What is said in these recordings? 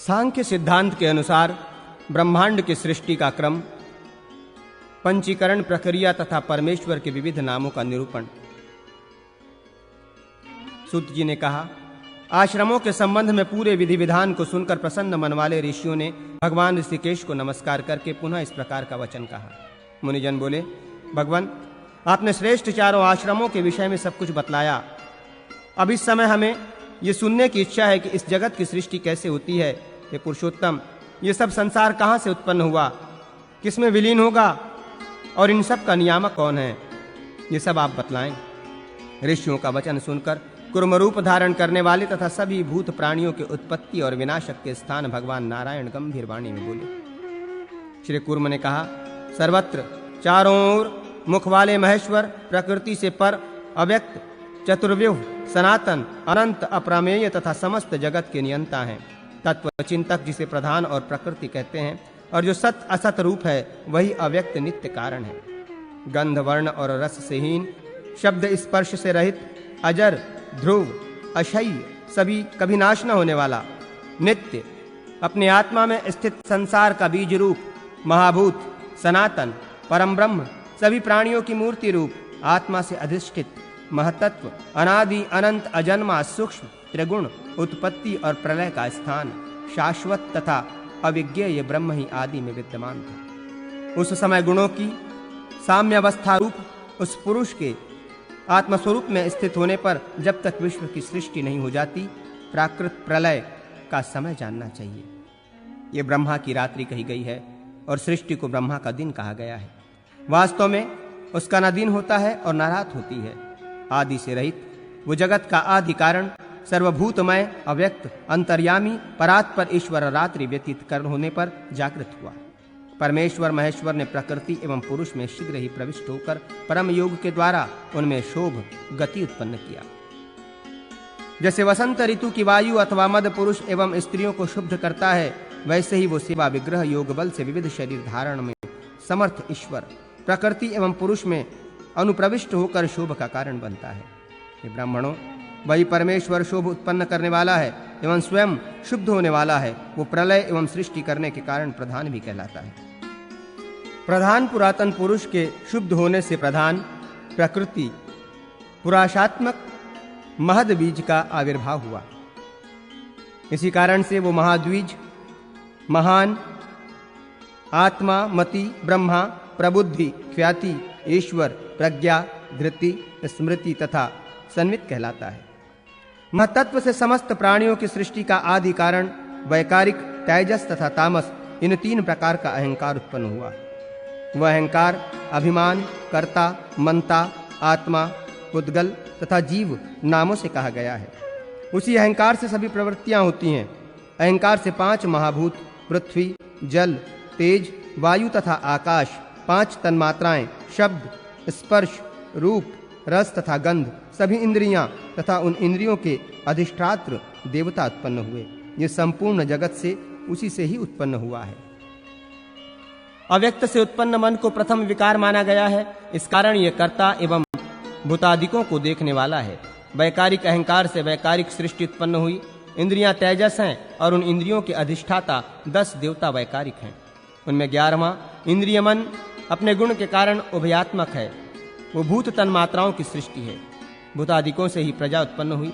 सांख्य सिद्धांत के अनुसार ब्रह्मांड की सृष्टि का क्रम, पंचीकरण प्रक्रिया तथा परमेश्वर के विविध नामों का निरूपण। सूत जी ने कहा, आश्रमों के संबंध में पूरे विधि विधान को सुनकर प्रसन्न मन वाले ऋषियों ने भगवान ऋषिकेश को नमस्कार करके पुनः इस प्रकार का वचन कहा। मुनिजन बोले, भगवान, आपने श्रेष्ठ चारों आश्रमों के विषय में सब कुछ बतलाया। अब इस समय हमें ये सुनने की इच्छा है कि इस जगत की सृष्टि कैसे होती है। हे पुरुषोत्तम, ये सब संसार कहाँ से उत्पन्न हुआ, किसमें विलीन होगा और इन सब का नियामक कौन है, ये सब आप बतलाएं। ऋषियों का वचन सुनकर कुर्म रूप धारण करने वाले तथा सभी भूत प्राणियों के उत्पत्ति और विनाशक के स्थान भगवान नारायण गंभीर वाणी में बोले। श्री कुर्म ने कहा, सर्वत्र चारों ओर मुख वाले महेश्वर, प्रकृति से पर, अव्यक्त, चतुर्व्यूह, सनातन, अनंत, अप्रमेय तथा समस्त जगत के नियंता हैं। तत्व चिंतक जिसे प्रधान और प्रकृति कहते हैं, और जो सत असत रूप है वही अव्यक्त नित्य कारण है। गंध वर्ण और रस से हीन, शब्द स्पर्श से रहित, अजर, ध्रुव, अक्षय, सभी कभी नाश न होने वाला, नित्य, अपने आत्मा में स्थित संसार का बीज रूप, महाभूत, सनातन, परम ब्रह्म, सभी प्राणियों की मूर्ति रूप, आत्मा से अधिष्ठित, महतत्व, अनादि अनंत अजन्मा सूक्ष्म, त्रिगुण, उत्पत्ति और प्रलय का स्थान, शाश्वत तथा अविज्ञेय ब्रह्म ही आदि में विद्यमान था। उस समय गुणों की साम्यावस्था रूप उस पुरुष के आत्मस्वरूप में स्थित होने पर जब तक विश्व की सृष्टि नहीं हो जाती, प्राकृत प्रलय का समय जानना चाहिए। ये ब्रह्मा की रात्रि कही गई है और सृष्टि को ब्रह्मा का दिन कहा गया है। वास्तव में उसका न दिन होता है और न रात होती है। आदि से रहित वो जगत का आदि कारण, सर्वभूतमय, अव्यक्त, अंतर्यामी, परात्पर ईश्वर रात्रि व्यतीत कर होने पर जागृत हुआ। परमेश्वर महेश्वर ने प्रकृति एवं पुरुष में शीघ्र ही प्रविष्ट होकर परम योग के द्वारा उनमें शोभ गति उत्पन्न किया। जैसे वसंत ऋतु की वायु अथवा मद पुरुष एवं स्त्रियों को शुद्ध करता है, वैसे ही वो सेवा विग्रह योग बल से विविध शरीर धारण में समर्थ ईश्वर प्रकृति एवं पुरुष में अनुप्रविष्ट होकर शोभ का कारण बनता है। ये ब्राह्मणों, वही परमेश्वर शोभ उत्पन्न करने वाला है एवं स्वयं शुद्ध होने वाला है। वो प्रलय एवं सृष्टि करने के कारण प्रधान भी कहलाता है। प्रधान पुरातन पुरुष के शुद्ध होने से प्रधान प्रकृति पुराशात्मक महद बीज का आविर्भाव हुआ। इसी कारण से वो महाद्वीज, महान, आत्मा, मति, ब्रह्मा, प्रबुद्धि, ख्याति, ईश्वर, प्रज्ञा, धृति, स्मृति तथा सन्मित कहलाता है। महतत्व से समस्त प्राणियों की सृष्टि का आदि कारण वैकारिक, तेजस तथा तामस, इन तीन प्रकार का अहंकार उत्पन्न हुआ। वह अहंकार अभिमान, कर्ता, मंता, आत्मा, उद्गल तथा जीव नामों से कहा गया है। उसी अहंकार से सभी प्रवृत्तियां होती हैं। अहंकार से 5 महाभूत, पृथ्वी, जल, तेज, वायु तथा आकाश, 5 तन्मात्राएं, शब्द, स्पर्श, रूप, रस तथा गंध, सभी इंद्रियां तथा उन इंद्रियों के अधिष्ठात्र देवता उत्पन्न हुए। ये संपूर्ण जगत से उसी से ही उत्पन्न हुआ है। अव्यक्त से उत्पन्न मन को प्रथम विकार माना गया है। इस कारण ये कर्ता एवं भूतादिकों को देखने वाला है। वैकारिक अहंकार से वैकारिक सृष्टि उत्पन्न हुई। इंद्रियां तेजस हैं और उन इंद्रियों के अधिष्ठाता 10 देवता वैकारिक हैं। उनमें 11वां इंद्रिय मन अपने गुण के कारण उभयात्मक है। वो भूत तन्मात्राओं की सृष्टि है। भूतादिकों से ही प्रजा उत्पन्न हुई।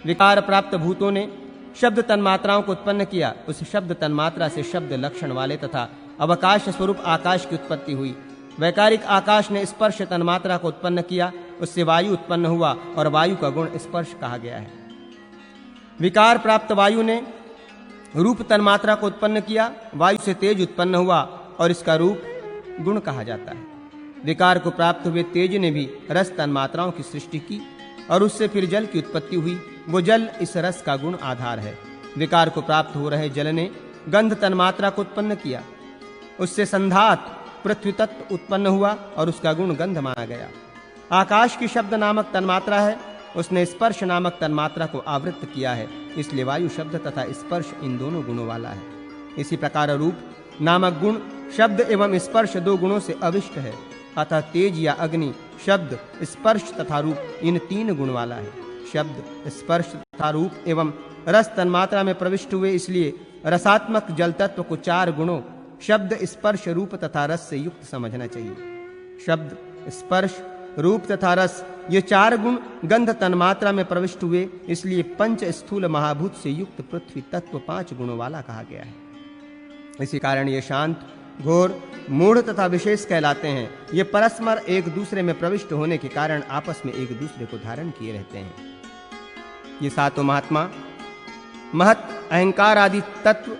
विकार प्राप्त भूतों ने शब्द तन्मात्राओं को उत्पन्न किया। उस शब्द तन्मात्रा से शब्द लक्षण वाले तथा अवकाश स्वरूप आकाश की उत्पत्ति हुई। वैकारिक आकाश ने स्पर्श तन्मात्रा को उत्पन्न किया। उससे वायु उत्पन्न हुआ और वायु का गुण स्पर्श कहा गया है। विकार प्राप्त वायु ने रूप तन्मात्रा को उत्पन्न किया। वायु से तेज उत्पन्न हुआ और इसका रूप गुण कहा जाता है। विकार को प्राप्त हुए तेज ने भी रस तन्मात्राओं की सृष्टि की और उससे फिर जल की उत्पत्ति हुई। वो जल इस रस का गुण आधार है। विकार को प्राप्त हो रहे जल ने गंध तन्मात्रा को उत्पन्न किया। उससे संधात पृथ्वी तत्व उत्पन्न हुआ और उसका गुण गंध माना गया। आकाश की शब्द नामक तन्मात्रा है। उसने स्पर्श नामक तन्मात्रा को आवृत्त किया है। इसलिए वायु शब्द तथा स्पर्श इन दोनों गुणों वाला है। इसी प्रकार रूप नामक गुण शब्द एवं स्पर्श 2 गुणों से अविष्ट है। अतः तेज या अग्नि शब्द, स्पर्श तथा रूप इन 3 गुण वाला है। शब्द, स्पर्श तथा रूप एवं रस तन्मात्रा में प्रविष्ट हुए, इसलिए रसात्मक जल तत्व को 4 गुणों शब्द, स्पर्श, रूप तथा रस से युक्त समझना चाहिए। शब्द, स्पर्श, रूप तथा रस ये 4 गुण गंध तन्मात्रा में प्रविष्ट हुए, इसलिए पंच स्थूल महाभूत से युक्त पृथ्वी तत्व 5 गुणों वाला कहा गया है। इसी कारण ये शांत, घोर, मूढ़ तथा विशेष कहलाते हैं। ये परस्पर एक दूसरे में प्रविष्ट होने के कारण आपस में एक दूसरे को धारण किए रहते हैं। ये 7 महात्मा, महत, अहंकार आदि तत्व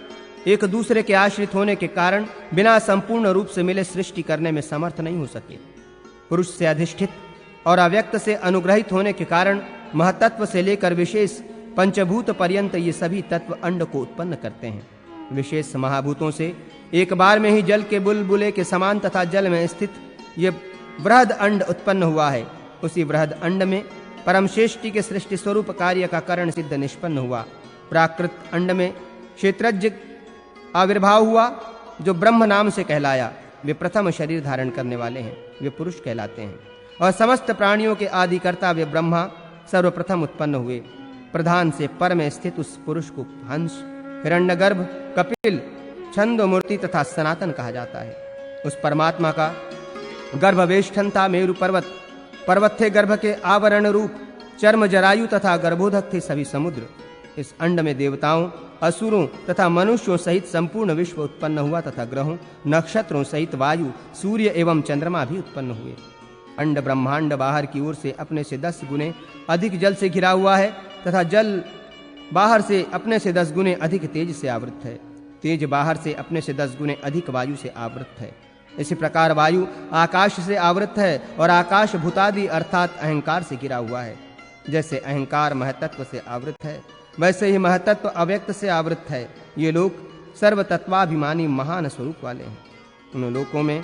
एक दूसरे के आश्रित होने के कारण बिना संपूर्ण रूप से मिले सृष्टि करने में समर्थ नहीं हो सके। पुरुष से अधिष्ठित और अव्यक्त से अनुग्रहित होने के कारण महतत्व से लेकर विशेष पंचभूत पर्यंत ये सभी तत्व अंड को उत्पन्न करते हैं। विशेष महाभूतों से एक बार में ही जल के बुलबुले के समान तथा जल में स्थित ये बृहद अंड उत्पन्न हुआ है। उसी बृहद अंड में परमश्रेष्ठी के सृष्टि स्वरूप कार्य का कारण सिद्ध निष्पन्न हुआ। प्राकृत अंड में क्षेत्रज्ञ आविर्भाव हुआ, जो ब्रह्म नाम से कहलाया। वे प्रथम शरीर धारण करने वाले हैं, वे पुरुष कहलाते हैं। और समस्त प्राणियों के आदिकर्ता वे ब्रह्मा सर्वप्रथम उत्पन्न हुए। प्रधान से पर में स्थित उस पुरुष को हंस, हिरण्यगर्भ, कपिल, छंद, मूर्ति तथा सनातन कहा जाता है। उस परमात्मा का गर्भवेष्ठन था मेरु पर्वत, पर्वत थे गर्भ के आवरण रूप, चर्म जरायु तथा गर्भोदक थे सभी समुद्र। इस अंड में देवताओं, असुरों तथा मनुष्यों सहित संपूर्ण विश्व उत्पन्न हुआ तथा ग्रहों, नक्षत्रों सहित वायु, सूर्य एवं चंद्रमा भी उत्पन्न हुए। अंड ब्रह्मांड बाहर की ओर से अपने से 10 गुने अधिक जल से घिरा हुआ है तथा जल बाहर से अपने से 10 गुने अधिक तेज से आवृत है। तेज बाहर से अपने से 10 गुने अधिक वायु से आवृत है। इसी प्रकार वायु आकाश से आवृत है और आकाश भूतादि अर्थात अहंकार से घिरा हुआ है। जैसे अहंकार महतत्व से आवृत है, वैसे ही महतत्व अव्यक्त से आवृत है। ये लोक सर्वतत्वाभिमानी महान स्वरूप वाले हैं। उन लोकों में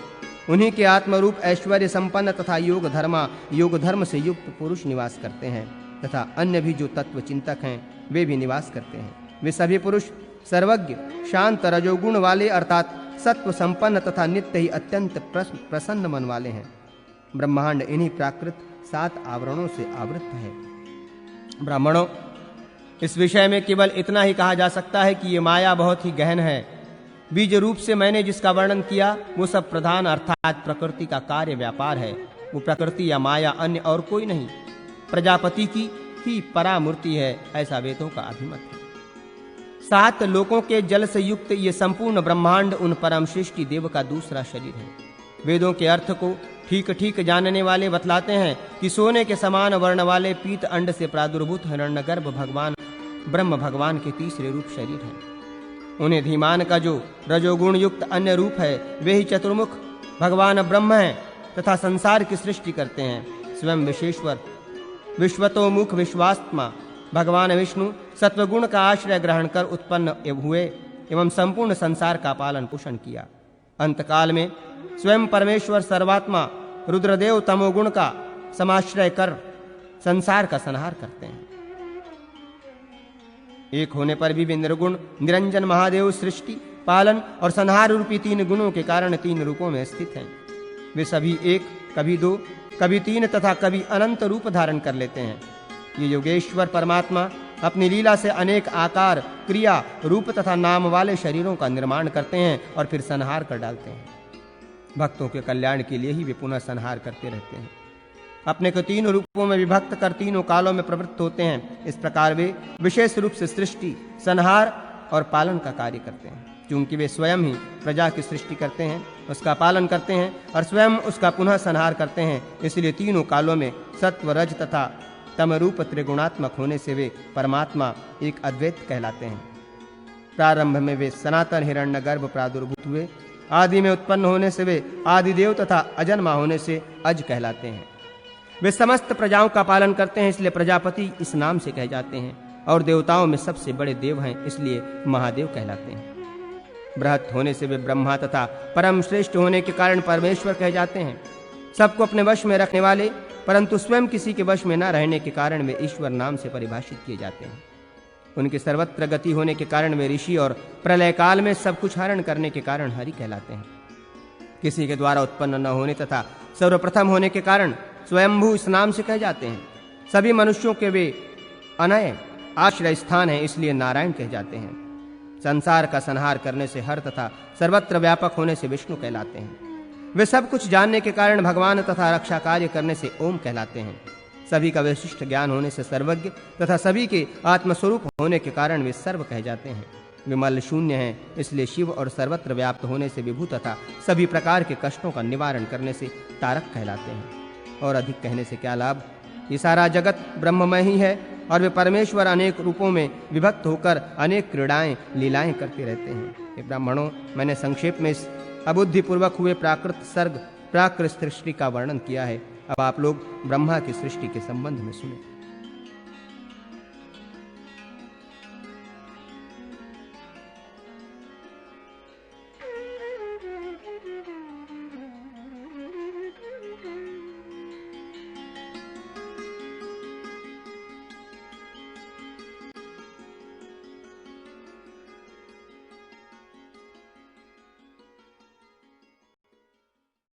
उन्हीं के आत्मरूप ऐश्वर्य संपन्न तथा योग धर्म से युक्त पुरुष निवास करते हैं तथा अन्य भी जो तत्व चिंतक हैं वे भी निवास करते हैं। वे सभी पुरुष सर्वज्ञ, शांत, रजोगुण वाले अर्थात सत्व संपन्न तथा नित्य ही अत्यंत प्रसन्न मन वाले हैं। ब्रह्मांड इन्हीं प्राकृत 7 आवरणों से आवृत है। ब्राह्मणों, इस विषय में केवल इतना ही कहा जा सकता है कि ये माया बहुत ही गहन है। बीज रूप से मैंने जिसका वर्णन किया वो सब प्रधान अर्थात प्रकृति का कार्य व्यापार है। वो प्रकृति या माया अन्य और कोई नहीं, प्रजापति की ही परामूर्ति है, ऐसा वेदों का अभिमत है। 7 लोकों के जल से युक्त ये संपूर्ण ब्रह्मांड उन परम सृष्टि देव का दूसरा शरीर है। वेदों के अर्थ को ठीक ठीक जानने वाले बतलाते हैं कि सोने के समान वर्ण वाले पीत अंड से प्रादुर्भूत हिरण्यगर्भ भगवान ब्रह्म भगवान के तीसरे रूप शरीर हैं। उन्हें धीमान का जो रजोगुण युक्त अन्य रूप है वे ही चतुर्मुख भगवान ब्रह्म हैं तथा संसार की सृष्टि करते हैं। स्वयं विशेश्वर विश्वतोमुख विश्वात्मा भगवान विष्णु सत्वगुण का आश्रय ग्रहण कर उत्पन्न हुए एवं संपूर्ण संसार का पालन पोषण किया। अंतकाल में स्वयं परमेश्वर सर्वात्मा रुद्रदेव तमोगुण का समाश्रय कर संसार का संहार करते हैं। एक होने पर भी वे निर्गुण निरंजन महादेव सृष्टि, पालन और संहार रूपी 3 गुणों के कारण 3 रूपों में स्थित हैं। वे सभी एक, कभी 2, कभी 3 तथा कभी अनंत रूप धारण कर लेते हैं। ये योगेश्वर परमात्मा अपनी लीला से अनेक आकार, क्रिया, रूप तथा नाम वाले शरीरों का निर्माण करते हैं और फिर संहार कर डालते हैं। भक्तों के कल्याण के लिए ही वे पुनः संहार करते रहते हैं। अपने को 3 रूपों में विभक्त कर तीनों कालों में प्रवृत्त होते हैं। इस प्रकार वे विशेष रूप से सृष्टि, संहार और पालन का कार्य करते हैं। क्योंकि वे स्वयं ही प्रजा की सृष्टि करते हैं, उसका पालन करते हैं और स्वयं उसका पुनः संहार करते हैं, इसलिए तीनों कालों में सत्व, रज तथा तम रूप त्रिगुणात्मक होने से वे परमात्मा एक अद्वैत कहलाते हैं। प्रारंभ में वे सनातन हिरण्यगर्भ प्रादुर्भूत हुए। आदि में उत्पन्न होने से वे आदिदेव तथा अजन्मा होने से अज कहलाते हैं। वे समस्त प्रजाओं का पालन करते हैं, इसलिए प्रजापति इस नाम से कहे जाते हैं और देवताओं में सबसे बड़े देव हैं, इसलिए महादेव कहलाते हैं। बृहत होने से वे ब्रह्मा तथा परम श्रेष्ठ होने के कारण परमेश्वर कहे जाते हैं। सबको अपने वश में रखने वाले परंतु स्वयं किसी के वश में न रहने के कारण वे ईश्वर नाम से परिभाषित किए जाते हैं। उनके सर्वत्र गति होने के कारण वे ऋषि और प्रलय काल में सब कुछ हरण करने के कारण हरि कहलाते हैं। किसी के द्वारा उत्पन्न न होने तथा सर्वप्रथम होने के कारण स्वयंभू इस नाम से कहे जाते हैं। सभी मनुष्यों के वे अनय आश्रय स्थान है, इसलिए नारायण कहे जाते हैं। संसार का संहार करने से हर तथा सर्वत्र व्यापक होने से विष्णु कहलाते हैं। वे सब कुछ जानने के कारण भगवान तथा रक्षा कार्य करने से ओम कहलाते हैं। सभी का विशिष्ट ज्ञान होने से सर्वज्ञ तथा सभी के आत्मस्वरूप होने के कारण वे सर्व कहे जाते हैं। विमल शून्य हैं, इसलिए शिव और सर्वत्र व्याप्त होने से विभु तथा सभी प्रकार के कष्टों का निवारण करने से तारक कहलाते हैं। और अधिक कहने से क्या लाभ। ये सारा जगत ब्रह्ममय ही है और वे परमेश्वर अनेक रूपों में विभक्त होकर अनेक क्रीड़ाएं लीलाएं करते रहते हैं। ये ब्राह्मणों, मैंने संक्षेप में इस अबुद्धिपूर्वक हुए प्राकृत सर्ग प्राकृत सृष्टि का वर्णन किया है। अब आप लोग ब्रह्मा की सृष्टि के संबंध में सुने।